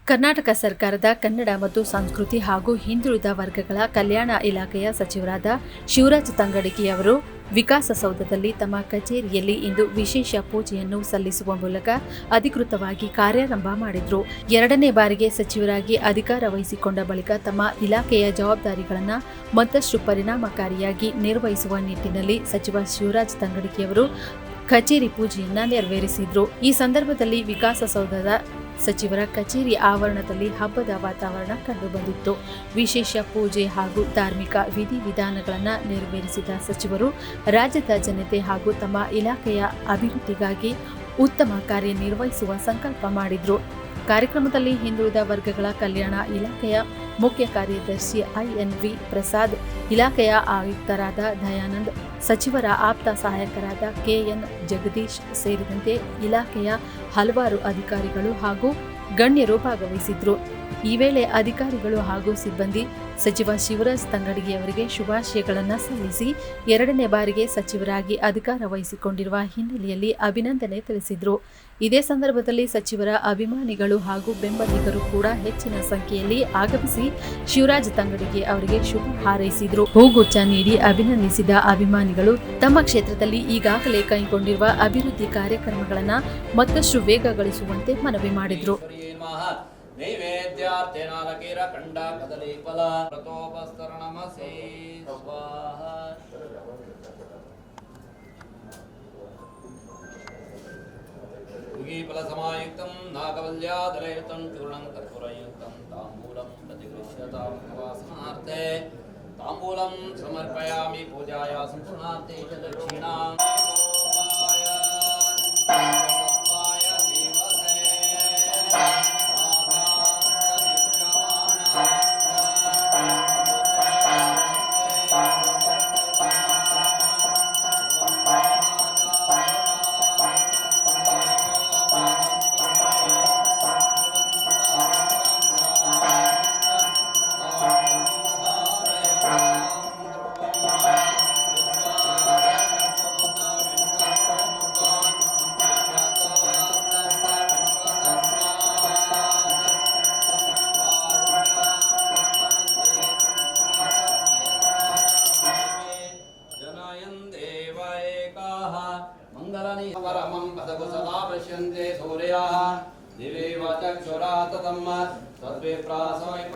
ಕರ್ನಾಟಕ ಸರ್ಕಾರದ ಕನ್ನಡ ಮತ್ತು ಸಂಸ್ಕೃತಿ ಹಾಗೂ ಹಿಂದುಳಿದ ವರ್ಗಗಳ ಕಲ್ಯಾಣ ಇಲಾಖೆಯ ಸಚಿವರಾದ ಶಿವರಾಜ್ ತಂಗಡಗಿಯವರು ವಿಕಾಸಸೌಧದಲ್ಲಿ ತಮ್ಮ ಕಚೇರಿಯಲ್ಲಿ ಇಂದು ವಿಶೇಷ ಪೂಜೆಯನ್ನು ಸಲ್ಲಿಸುವ ಮೂಲಕ ಅಧಿಕೃತವಾಗಿ ಕಾರ್ಯಾರಂಭ ಮಾಡಿದರು. ಎರಡನೇ ಬಾರಿಗೆ ಸಚಿವರಾಗಿ ಅಧಿಕಾರ ವಹಿಸಿಕೊಂಡ ಬಳಿಕ ತಮ್ಮ ಇಲಾಖೆಯ ಜವಾಬ್ದಾರಿಗಳನ್ನು ಮತ್ತಷ್ಟು ಪರಿಣಾಮಕಾರಿಯಾಗಿ ನಿರ್ವಹಿಸುವ ನಿಟ್ಟಿನಲ್ಲಿ ಸಚಿವ ಶಿವರಾಜ್ ತಂಗಡಗಿಯವರು ಕಚೇರಿ ಪೂಜೆಯನ್ನ ನೆರವೇರಿಸಿದ್ರು. ಈ ಸಂದರ್ಭದಲ್ಲಿ ವಿಕಾಸಸೌಧದ ಸಚಿವರ ಕಚೇರಿ ಆವರಣದಲ್ಲಿ ಹಬ್ಬದ ವಾತಾವರಣ ಕಂಡುಬಂದಿತ್ತು. ವಿಶೇಷ ಪೂಜೆ ಹಾಗೂ ಧಾರ್ಮಿಕ ವಿಧಿವಿಧಾನಗಳನ್ನು ನೆರವೇರಿಸಿದ ಸಚಿವರು ರಾಜ್ಯದ ಜನತೆ ಹಾಗೂ ತಮ್ಮ ಇಲಾಖೆಯ ಅಭಿವೃದ್ಧಿಗಾಗಿ ಉತ್ತಮ ಕಾರ್ಯನಿರ್ವಹಿಸುವ ಸಂಕಲ್ಪ ಮಾಡಿದ್ರು. ಕಾರ್ಯಕ್ರಮದಲ್ಲಿ ಹಿಂದುಳಿದ ವರ್ಗಗಳ ಕಲ್ಯಾಣ ಇಲಾಖೆಯ ಮುಖ್ಯ ಕಾರ್ಯದರ್ಶಿ INV ಪ್ರಸಾದ್, ಇಲಾಖೆಯ ಆಯುಕ್ತರಾದ ದಯಾನಂದ್, ಸಚಿವರ ಆಪ್ತ ಸಹಾಯಕರಾದ KN ಜಗದೀಶ್ ಸೇರಿದಂತೆ ಇಲಾಖೆಯ ಹಲವಾರು ಅಧಿಕಾರಿಗಳು ಹಾಗೂ ಗಣ್ಯರು ಭಾಗವಹಿಸಿದ್ರು. ಈ ವೇಳೆ ಅಧಿಕಾರಿಗಳು ಹಾಗೂ ಸಿಬ್ಬಂದಿ ಸಚಿವ ಶಿವರಾಜ್ ತಂಗಡಗಿಯವರಿಗೆ ಶುಭಾಶಯಗಳನ್ನು ಸಲ್ಲಿಸಿ ಎರಡನೇ ಬಾರಿಗೆ ಸಚಿವರಾಗಿ ಅಧಿಕಾರ ವಹಿಸಿಕೊಂಡಿರುವ ಹಿನ್ನೆಲೆಯಲ್ಲಿ ಅಭಿನಂದನೆ ತಿಳಿಸಿದರು. ಇದೇ ಸಂದರ್ಭದಲ್ಲಿ ಸಚಿವರ ಅಭಿಮಾನಿಗಳು ಹಾಗೂ ಬೆಂಬಲಿಗರು ಕೂಡ ಹೆಚ್ಚಿನ ಸಂಖ್ಯೆಯಲ್ಲಿ ಆಗಮಿಸಿ ಶಿವರಾಜ್ ತಂಗಡಗಿ ಅವರಿಗೆ ಶುಭ ಹಾರೈಸಿದರು. ಹೂಗುಚ್ಛ ನೀಡಿ ಅಭಿನಂದಿಸಿದ ಅಭಿಮಾನಿಗಳು ತಮ್ಮ ಕ್ಷೇತ್ರದಲ್ಲಿ ಈಗಾಗಲೇ ಕೈಗೊಂಡಿರುವ ಅಭಿವೃದ್ಧಿ ಕಾರ್ಯಕ್ರಮಗಳನ್ನು ಮತ್ತಷ್ಟು ವೇಗಗೊಳಿಸುವಂತೆ ಮನವಿ ಮಾಡಿದರು. ನೈವೇದ್ಯಾರ್ಥೇನ ಲಕೀರ ಕಂಡ ಕದಲಿ ಫಲ ಪ್ರತೋಪಸ್ತರಣಮಸಿ ಸ್ವಾಹ. ಉಗೀಫಲ ಸಮಾಯುಕ್ತಂ ನಾಗವಲ್ಯಾದಲಯುಕ್ತಂ ಚೂರ್ಣಂ ಕರ್ಪೂರಯುಕ್ತಂ ತಾಂಬೂಲಂ ಪ್ರತಿಗೃಹ್ಯತಾಂ ವಾಸನಾರ್ಥೇ ತಾಂಬೂಲಂ ಸಮರ್ಪಯಾಮಿ ಪೂಜಾಯ ಸಂಪೂರ್ಣಾರ್ಥೇ ಚ ದಕ್ಷಿಣಾಂ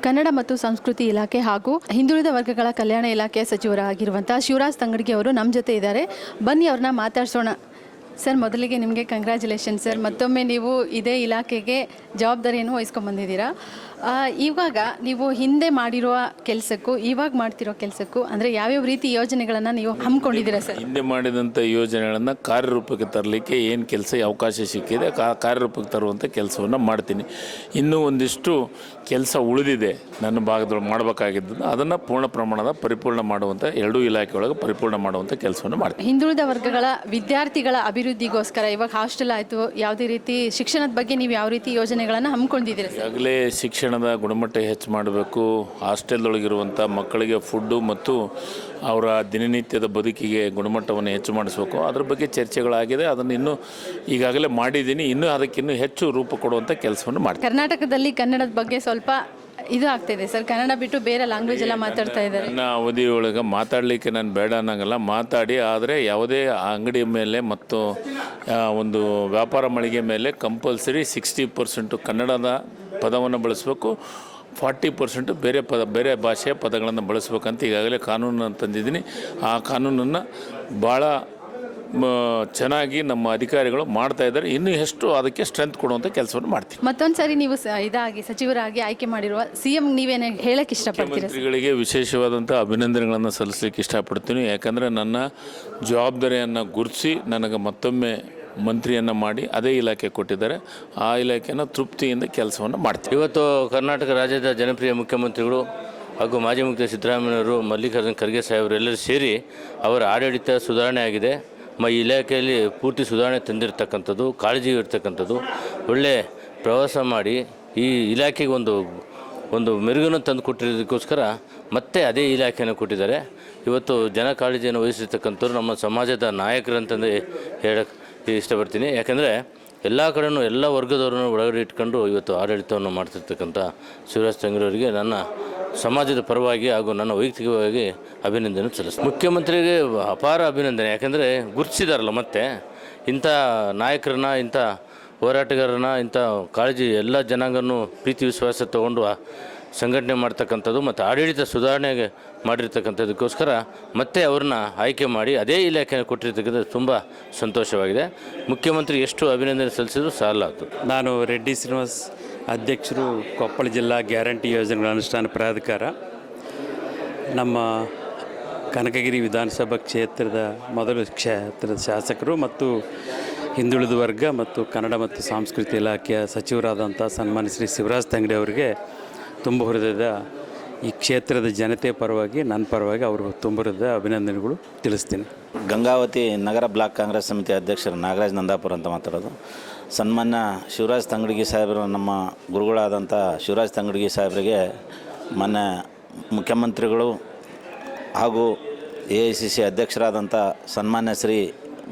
ಕನ್ನಡ ಮತ್ತು ಸಂಸ್ಕೃತಿ ಇಲಾಖೆ ಹಾಗೂ ಹಿಂದುಳಿದ ವರ್ಗಗಳ ಕಲ್ಯಾಣ ಇಲಾಖೆಯ ಸಚಿವರಾಗಿರುವಂತಹ ಶಿವರಾಜ್ ತಂಗಡಗಿ ಅವರು ನಮ್ಮ ಜೊತೆ ಇದ್ದಾರೆ. ಬನ್ನಿ ಅವ್ರನ್ನ ಮಾತಾಡ್ಸೋಣ. ಸರ್, ಮೊದಲಿಗೆ ನಿಮಗೆ ಕಂಗ್ರ್ಯಾಚುಲೇಷನ್ ಸರ್. ಮತ್ತೊಮ್ಮೆ ನೀವು ಇದೇ ಇಲಾಖೆಗೆ ಜವಾಬ್ದಾರಿಯನ್ನು ವಹಿಸ್ಕೊಂಡ್ಬಂದಿದ್ದೀರಾ. ಇವಾಗ ನೀವು ಹಿಂದೆ ಮಾಡಿರುವ ಕೆಲಸಕ್ಕೂ ಇವಾಗ ಮಾಡ್ತಿರೋ ಕೆಲಸಕ್ಕೂ ಅಂದರೆ ಯಾವ್ಯಾವ ರೀತಿ ಯೋಜನೆಗಳನ್ನು ನೀವು ಹಮ್ಮಿಕೊಂಡಿದ್ದೀರಾ ಸರ್? ಹಿಂದೆ ಮಾಡಿದಂಥ ಯೋಜನೆಗಳನ್ನು ಕಾರ್ಯರೂಪಕ್ಕೆ ತರಲಿಕ್ಕೆ ಏನು ಕೆಲಸ ಅವಕಾಶ ಸಿಕ್ಕಿದೆ ಕಾರ್ಯರೂಪಕ್ಕೆ ತರುವಂಥ ಕೆಲಸವನ್ನು ಮಾಡ್ತೀನಿ. ಇನ್ನೂ ಒಂದಿಷ್ಟು ಕೆಲಸ ಉಳಿದಿದೆ ನನ್ನ ಭಾಗದೊಳಗೆ ಮಾಡಬೇಕಾಗಿದ್ದು, ಅದನ್ನು ಪೂರ್ಣ ಪ್ರಮಾಣದ ಪರಿಪೂರ್ಣ ಮಾಡುವಂಥ ಎರಡೂ ಇಲಾಖೆ ಒಳಗೆ ಪರಿಪೂರ್ಣ ಮಾಡುವಂಥ ಕೆಲಸವನ್ನು ಮಾಡ್ತೀನಿ. ಹಿಂದುಳಿದ ವರ್ಗಗಳ ವಿದ್ಯಾರ್ಥಿಗಳ ಅಭಿವೃದ್ಧಿಗೋಸ್ಕರ ಇವಾಗ ಹಾಸ್ಟೆಲ್ ಆಯಿತು, ಯಾವುದೇ ರೀತಿ ಶಿಕ್ಷಣದ ಬಗ್ಗೆ ನೀವು ಯಾವ ರೀತಿ ಯೋಜನೆಗಳನ್ನು ಹಮ್ಮಿಕೊಂಡಿದ್ದೀರಾ ಸರ್? ಈಗಾಗಲೇ ಶಿಕ್ಷಣದ ಗುಣಮಟ್ಟ ಹೆಚ್ಚು ಮಾಡಬೇಕು, ಹಾಸ್ಟೆಲ್ದೊಳಗಿರುವಂಥ ಮಕ್ಕಳಿಗೆ ಫುಡ್ಡು ಮತ್ತು ಅವರ ದಿನನಿತ್ಯದ ಬದುಕಿಗೆ ಗುಣಮಟ್ಟವನ್ನು ಹೆಚ್ಚು ಮಾಡಿಸಬೇಕು. ಅದ್ರ ಬಗ್ಗೆ ಚರ್ಚೆಗಳಾಗಿದೆ. ಅದನ್ನು ಇನ್ನೂ ಈಗಾಗಲೇ ಮಾಡಿದ್ದೀನಿ. ಇನ್ನೂ ಅದಕ್ಕಿನ್ನೂ ಹೆಚ್ಚು ರೂಪ ಕೊಡುವಂಥ ಕೆಲಸವನ್ನು ಮಾಡ್ತೀನಿ. ಕರ್ನಾಟಕದಲ್ಲಿ ಕನ್ನಡದ ಬಗ್ಗೆ ಸ್ವಲ್ಪ ಇದು ಆಗ್ತಿದೆ ಸರ್, ಕನ್ನಡ ಬಿಟ್ಟು ಬೇರೆ ಲ್ಯಾಂಗ್ವೇಜ್ ಎಲ್ಲ ಮಾತಾಡ್ತಾ ಇದ್ದಾರೆ. ನನ್ನ ಅವಧಿಯೊಳಗೆ ಮಾತಾಡಲಿಕ್ಕೆ ನಾನು ಬೇಡ ಅನ್ನಂಗಲ್ಲ, ಮಾತಾಡಿ. ಆದರೆ ಯಾವುದೇ ಅಂಗಡಿ ಮೇಲೆ ಮತ್ತು ಒಂದು ವ್ಯಾಪಾರ ಮಳಿಗೆ ಮೇಲೆ ಕಂಪಲ್ಸರಿ 60% ಕನ್ನಡದ ಪದವನ್ನು ಬಳಸಬೇಕು, 40% ಬೇರೆ ಭಾಷೆಯ ಪದಗಳನ್ನು ಬಳಸಬೇಕಂತ ಈಗಾಗಲೇ ಕಾನೂನನ್ನು ತಂದಿದ್ದೀನಿ. ಆ ಕಾನೂನನ್ನು ಭಾಳ ಚೆನ್ನಾಗಿ ನಮ್ಮ ಅಧಿಕಾರಿಗಳು ಮಾಡ್ತಾ ಇದ್ದಾರೆ. ಇನ್ನೂ ಎಷ್ಟು ಅದಕ್ಕೆ ಸ್ಟ್ರೆಂತ್ ಕೊಡುವಂಥ ಕೆಲಸವನ್ನು ಮಾಡ್ತೀವಿ. ಮತ್ತೊಂದು ಸಾರಿ ನೀವು ಇದಾಗಿ ಸಚಿವರಾಗಿ ಆಯ್ಕೆ ಮಾಡಿರುವ CM ನೀವೇನು ಹೇಳಕ್ಕೆ ಇಷ್ಟಪಡ್ತೀರಿ? ಮಂತ್ರಿಗಳಿಗೆ ವಿಶೇಷವಾದಂಥ ಅಭಿನಂದನೆಗಳನ್ನು ಸಲ್ಲಿಸಲಿಕ್ಕೆ ಇಷ್ಟಪಡ್ತೀನಿ. ಯಾಕಂದರೆ ನನ್ನ ಜವಾಬ್ದಾರಿಯನ್ನು ಗುರುತಿಸಿ ನನಗೆ ಮತ್ತೊಮ್ಮೆ ಮಂತ್ರಿಯನ್ನು ಮಾಡಿ ಅದೇ ಇಲಾಖೆ ಕೊಟ್ಟಿದ್ದಾರೆ. ಆ ಇಲಾಖೆಯನ್ನು ತೃಪ್ತಿಯಿಂದ ಕೆಲಸವನ್ನು ಮಾಡ್ತೀವಿ. ಇವತ್ತು ಕರ್ನಾಟಕ ರಾಜ್ಯದ ಜನಪ್ರಿಯ ಮುಖ್ಯಮಂತ್ರಿಗಳು ಹಾಗೂ ಮಾಜಿ ಮುಖ್ಯಮಂತ್ರಿ ಸಿದ್ದರಾಮಯ್ಯವರು, ಮಲ್ಲಿಕಾರ್ಜುನ ಖರ್ಗೆ ಸಾಹೇಬರು ಎಲ್ಲರೂ ಸೇರಿ ಅವರ ಆಡಳಿತ ಸುಧಾರಣೆ ಆಗಿದೆ. ಈ ಇಲಾಖೆಯಲ್ಲಿ ಪೂರ್ತಿ ಸುಧಾರಣೆ ತಂದಿರತಕ್ಕಂಥದ್ದು, ಕಾಳಜಿ ಇರ್ತಕ್ಕಂಥದ್ದು, ಒಳ್ಳೆ ಪ್ರವಾಸ ಮಾಡಿ ಈ ಇಲಾಖೆಗೆ ಒಂದು ಮೆರುಗನ್ನು ತಂದು ಕೊಟ್ಟಿರೋದಕ್ಕೋಸ್ಕರ ಮತ್ತೆ ಅದೇ ಇಲಾಖೆಯನ್ನು ಕೊಟ್ಟಿದ್ದಾರೆ. ಇವತ್ತು ಜನ ಕಾಳಜಿಯನ್ನು ವಹಿಸಿರ್ತಕ್ಕಂಥವ್ರು ನಮ್ಮ ಸಮಾಜದ ನಾಯಕರಂತಂದು ಹೇಳಕ್ಕೆ ಇಷ್ಟಪಡ್ತೀನಿ. ಯಾಕಂದರೆ ಎಲ್ಲ ಕಡೆಯೂ ಎಲ್ಲ ವರ್ಗದವರನ್ನು ಒಳಗಡೆ ಇಟ್ಕೊಂಡು ಇವತ್ತು ಆಡಳಿತವನ್ನು ಮಾಡ್ತಿರ್ತಕ್ಕಂಥ ಶಿವರಾಜ್ ತಂಗಡಿ ಅವರಿಗೆ ನನ್ನ ಸಮಾಜದ ಪರವಾಗಿ ಹಾಗೂ ನನ್ನ ವೈಯಕ್ತಿಕವಾಗಿ ಅಭಿನಂದನೆ ಸಲ್ಲಿಸ್ತೀನಿ. ಮುಖ್ಯಮಂತ್ರಿಗೆ ಅಪಾರ ಅಭಿನಂದನೆ. ಯಾಕೆಂದರೆ ಗುರುತಿಸಿದಾರಲ್ಲ, ಮತ್ತೆ ಇಂಥ ನಾಯಕರನ್ನ, ಇಂಥ ಹೋರಾಟಗಾರರನ್ನ, ಇಂಥ ಕಾಳಜಿ ಎಲ್ಲ ಜನಾಂಗನೂ ಪ್ರೀತಿ ವಿಶ್ವಾಸ ತೊಗೊಂಡು ಸಂಘಟನೆ ಮಾಡ್ತಕ್ಕಂಥದ್ದು ಮತ್ತು ಆಡಳಿತ ಸುಧಾರಣೆಗೆ ಮಾಡಿರ್ತಕ್ಕಂಥದ್ದಕ್ಕೋಸ್ಕರ ಮತ್ತೆ ಅವ್ರನ್ನ ಆಯ್ಕೆ ಮಾಡಿ ಅದೇ ಇಲಾಖೆಯನ್ನು ಕೊಟ್ಟಿರ್ತಕ್ಕಂಥದ್ದು ತುಂಬ ಸಂತೋಷವಾಗಿದೆ. ಮುಖ್ಯಮಂತ್ರಿ ಎಷ್ಟು ಅಭಿನಂದನೆ ಸಲ್ಲಿಸಿದ್ರು ಸಾಲದು. ನಾನು ರೆಡ್ಡಿ ಶ್ರೀನಿವಾಸ್, ಅಧ್ಯಕ್ಷರು, ಕೊಪ್ಪಳ ಜಿಲ್ಲಾ ಗ್ಯಾರಂಟಿ ಯೋಜನೆಗಳ ಅನುಷ್ಠಾನ ಪ್ರಾಧಿಕಾರ. ನಮ್ಮ ಕನಕಗಿರಿ ವಿಧಾನಸಭಾ ಕ್ಷೇತ್ರದ ಮೊದಲ ಕ್ಷೇತ್ರದ ಶಾಸಕರು ಮತ್ತು ಹಿಂದುಳಿದ ವರ್ಗ ಮತ್ತು ಕನ್ನಡ ಮತ್ತು ಸಂಸ್ಕೃತಿ ಇಲಾಖೆಯ ಸಚಿವರಾದಂಥ ಸನ್ಮಾನ್ಯ ಶ್ರೀ ಶಿವರಾಜ್ ತಂಗಡಿ ಅವರಿಗೆ ತುಂಬ ಹೃದಯದ ಈ ಕ್ಷೇತ್ರದ ಜನತೆ ಪರವಾಗಿ, ನನ್ನ ಪರವಾಗಿ ಅವರು ತುಂಬ ಹೃದಯದ ಅಭಿನಂದನೆಗಳು ತಿಳಿಸ್ತೀನಿ. ಗಂಗಾವತಿ ನಗರ ಬ್ಲಾಕ್ ಕಾಂಗ್ರೆಸ್ ಸಮಿತಿ ಅಧ್ಯಕ್ಷರು ನಾಗರಾಜ್ ನಂದಾಪುರ ಅಂತ ಮಾತಾಡೋದು. ಸನ್ಮಾನ್ಯ ಶಿವರಾಜ್ ತಂಗಡಗಿ ಸಾಹೇಬರು, ನಮ್ಮ ಗುರುಗಳಾದಂಥ ಶಿವರಾಜ್ ತಂಗಡಗಿ ಸಾಹೇಬರಿಗೆ ಮೊನ್ನೆ ಮುಖ್ಯಮಂತ್ರಿಗಳು ಹಾಗೂ AICC ಅಧ್ಯಕ್ಷರಾದಂಥ ಸನ್ಮಾನ್ಯ ಶ್ರೀ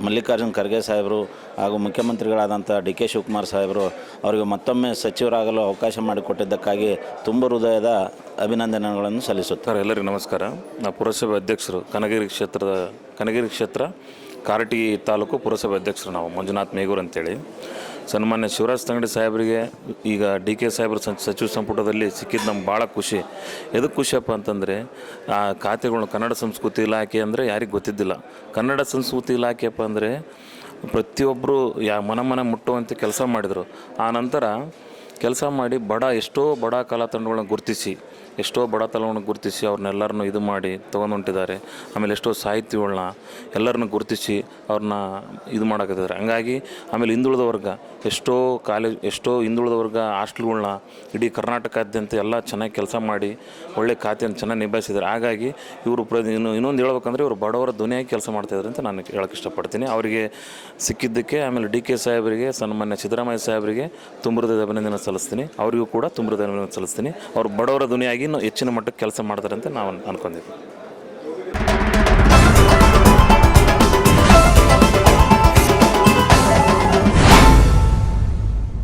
ಮಲ್ಲಿಕಾರ್ಜುನ್ ಖರ್ಗೆ ಸಾಹೇಬರು ಹಾಗೂ ಮುಖ್ಯಮಂತ್ರಿಗಳಾದಂಥ DK ಶಿವಕುಮಾರ್ ಸಾಹೇಬರು ಅವರಿಗೆ ಮತ್ತೊಮ್ಮೆ ಸಚಿವರಾಗಲು ಅವಕಾಶ ಮಾಡಿಕೊಟ್ಟಿದ್ದಕ್ಕಾಗಿ ತುಂಬ ಹೃದಯದ ಅಭಿನಂದನೆಗಳನ್ನು ಸಲ್ಲಿಸುತ್ತಾರೆ. ಎಲ್ಲರಿಗೂ ನಮಸ್ಕಾರ. ನಾವು ಪುರಸಭೆ ಅಧ್ಯಕ್ಷರು, ಕನಗಿರಿ ಕ್ಷೇತ್ರ ಕಾರಟಗಿ ತಾಲೂಕು ಪುರಸಭೆ ಅಧ್ಯಕ್ಷರು ನಾವು, ಮಂಜುನಾಥ್ ಮೇಗೂರು ಅಂತೇಳಿ. ಸನ್ಮಾನ್ಯ ಶಿವರಾಜ್ ತಂಗಡಿ ಸಾಹೇಬರಿಗೆ ಈಗ DK ಸಾಹೇಬರು ಸಚಿವ ಸಂಪುಟದಲ್ಲಿ ಸಿಕ್ಕಿದ್ದು ನಮ್ಗೆ ಭಾಳ ಖುಷಿ. ಎದಕ್ಕೆ ಖುಷಿಯಪ್ಪ ಅಂತಂದರೆ, ಆ ಖಾತೆಗಳು ಕನ್ನಡ ಸಂಸ್ಕೃತಿ ಇಲಾಖೆ ಅಂದರೆ ಯಾರಿಗೆ ಗೊತ್ತಿದ್ದಿಲ್ಲ. ಕನ್ನಡ ಸಂಸ್ಕೃತಿ ಇಲಾಖೆಯಪ್ಪ ಅಂದರೆ ಪ್ರತಿಯೊಬ್ಬರು ಮನೆ ಮುಟ್ಟುವಂತೆ ಕೆಲಸ ಮಾಡಿದರು. ಆ ನಂತರ ಕೆಲಸ ಮಾಡಿ ಎಷ್ಟೋ ಬಡ ಕಲಾ ತಂಡಗಳನ್ನ ಗುರುತಿಸಿ, ಅವ್ರನ್ನೆಲ್ಲರನ್ನೂ ಇದು ಮಾಡಿ ತೊಗೊಂಡು ಹೊಂಟಿದ್ದಾರೆ. ಆಮೇಲೆ ಎಷ್ಟೋ ಸಾಹಿತ್ಯಗಳನ್ನ ಎಲ್ಲರನ್ನ ಗುರುತಿಸಿ ಅವ್ರನ್ನ ಇದು ಮಾಡೋಕತ್ತಿದ್ದಾರೆ. ಹಂಗಾಗಿ ಆಮೇಲೆ ಹಿಂದುಳಿದ ವರ್ಗ ಎಷ್ಟೋ ಹಿಂದುಳಿದ ವರ್ಗ ಹಾಸ್ಟೆಲ್ಗಳ್ನ ಇಡೀ ಕರ್ನಾಟಕಾದ್ಯಂತ ಎಲ್ಲ ಚೆನ್ನಾಗಿ ಕೆಲಸ ಮಾಡಿ ಒಳ್ಳೆ ಖಾತೆಯನ್ನು ಚೆನ್ನಾಗಿ ನಿಭಾಯಿಸಿದ್ದಾರೆ. ಹಾಗಾಗಿ ಇವರು ಇನ್ನೊಂದು ಹೇಳ್ಬೇಕಂದ್ರೆ ಇವರು ಬಡವರ ಧ್ವನಿಯಾಗಿ ಕೆಲಸ ಮಾಡ್ತಾಯಿದ್ದಾರೆ ಅಂತ ನಾನು ಹೇಳೋಕ್ಕೆ ಇಷ್ಟಪಡ್ತೀನಿ. ಅವರಿಗೆ ಸಿಕ್ಕಿದ್ದಕ್ಕೆ ಆಮೇಲೆ DK ಸಾಹೇಬರಿಗೆ, ಸನ್ಮಾನ್ಯ ಸಿದ್ದರಾಮಯ್ಯ ಸಾಹೇಬರಿಗೆ ತುಂಬ ಹೃದಯದ ಅಭಿನಂದನೆ ಸಲ್ಲಿಸ್ತೀನಿ. ಅವರಿಗೂ ಕೂಡ ತುಂಬ ಹೃದಯದ ಅಭಿನಂದನೆ ಸಲ್ಲಿಸ್ತೀನಿ. ಅವರು ಬಡವರ ಧ್ವನಿಯಾಗಿ ಹೆಚ್ಚಿನ ಮಟ್ಟಕ್ಕೆ ಕೆಲಸ ಮಾಡ್ತಾರೆ ಅಂತ ನಾವು ಅನ್ಕೊಂಡಿದ್ದೀವಿ.